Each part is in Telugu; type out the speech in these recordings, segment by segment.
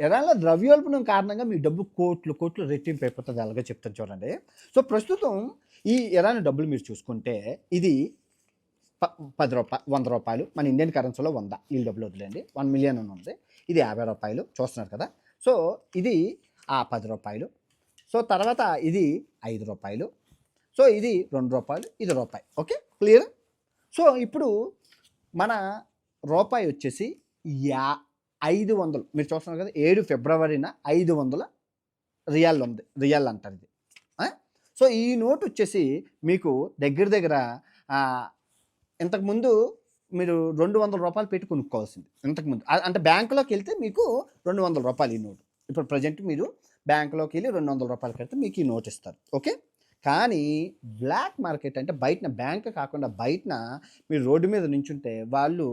ఇరాన్లో ద్రవ్యోల్బణం కారణంగా మీ డబ్బు కోట్లు కోట్లు రెట్టింపు అయిపోతుంది. అలాగే చెప్తాను చూడండి. సో ప్రస్తుతం ఈ ఇరాన్ డబ్బులు మీరు చూసుకుంటే ఇది రూ. 10 రూ. 100 మన ఇండియన్ కరెన్సీలో 100 వీళ్ళ డబ్బులు వదిలేండి. 1,000,000 అని ఉంది. ఇది రూ. 50 చూస్తున్నారు కదా. సో ఇది రూ. 10. సో తర్వాత ఇది రూ. 5. సో ఇది రూ. 2, ఇది రూపాయి. Okay, clear. సో ఇప్పుడు మన రూపాయి వచ్చేసి 500 మీరు చూస్తున్నారు కదా. 7 ఫిబ్రవరిన 500 రియాల్ ఉంది. రియాల్ అంటారు ఇది. సో ఈ నోట్ వచ్చేసి మీకు దగ్గర ఇంతకుముందు మీరు రూ. 200 పెట్టి కొనుక్కోవాల్సింది ఇంతకుముందు. అంటే బ్యాంకులోకి వెళ్తే మీకు రూ. 200 ఈ నోటు. ఇప్పుడు ప్రజెంట్ మీరు బ్యాంకులోకి వెళ్ళి రూ. 200 కడితే మీకు ఈ నోట్ ఇస్తారు. ఓకే. కానీ బ్లాక్ మార్కెట్ అంటే బయటన, బ్యాంక్ కాకుండా బయటన మీరు రోడ్డు మీద నించుంటే వాళ్ళు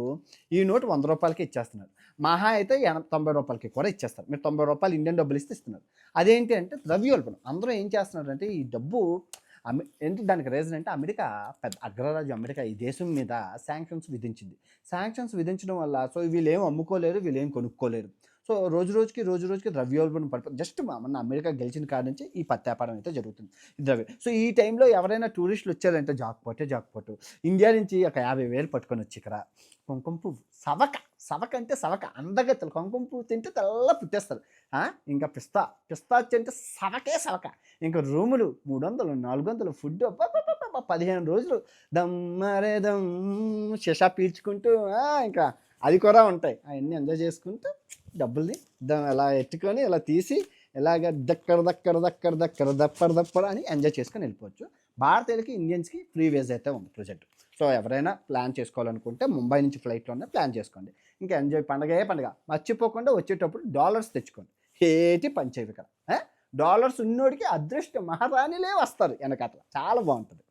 ఈ నోటు రూ. 100కే ఇచ్చేస్తున్నారు. మహా అయితే రూ. 90కి కూడా ఇచ్చేస్తారు. మీరు రూ. 90 ఇండియన్ డబ్బులు ఇస్తున్నారు. అదేంటి అంటే ద్రవ్యోల్బణం. అందరూ ఏం చేస్తున్నారు అంటే ఈ డబ్బు ఎందుకు దానికి రీజన్ అంటే అమెరికా పెద్ద అగ్రరాజ్యం. అమెరికా ఈ దేశం మీద శాంక్షన్స్ విధించింది. శాంక్షన్స్ విధించడం వల్ల సో వీళ్ళు ఏం అమ్ముకోలేరు, వీళ్ళు ఏం కొనుక్కోలేరు. సో రోజు రోజుకి ద్రవ్యోల్బణం పడిపోతుంది. జస్ట్ మన అమెరికా గెలిచిన కాడ నుంచి ఈ పత్తి వ్యాపారం అయితే జరుగుతుంది. సో ఈ టైంలో ఎవరైనా టూరిస్టులు వచ్చారంటే జాక్పాటు ఇండియా నుంచి ఒక 50,000 పట్టుకొని వచ్చి ఇక్కడ కుంకుమ పువ్వు సవక అంటే సవక అందగత్తలు కుంకుమ పువ్వు తింటే తెల్ల పుట్టేస్తారు. ఇంకా పిస్తాచి అంటే సవక. ఇంకా రూములు 300, 400 ఫుడ్ 15 రోజులు దమ్మరే దమ్ శిషా పీల్చుకుంటూ ఇంకా అది కూడా ఉంటాయి. అవన్నీ ఎంజాయ్ చేసుకుంటూ డబ్బుల్ని ఎలా ఎత్తుకొని ఇలా తీసి ఇలాగ దప్పర్ అని ఎంజాయ్ చేసుకొని వెళ్ళిపోవచ్చు. భారతీయులకి, ఇండియన్స్కి ఫ్రీ వేజ్ అయితే ఉంది ప్రొజెక్ట్. సో ఎవరైనా ప్లాన్ చేసుకోవాలనుకుంటే ముంబై నుంచి ఫ్లైట్లోనే ప్లాన్ చేసుకోండి. ఇంకా ఎంజాయ్ పండగ మర్చిపోకుండా వచ్చేటప్పుడు డాలర్స్ తెచ్చుకోండి. ఏటి పంచేవి ఇక్కడ డాలర్స్ ఉన్నోడికి అదృష్టం మహారాణిలే వస్తారు వెనకాతల. చాలా బాగుంటుంది.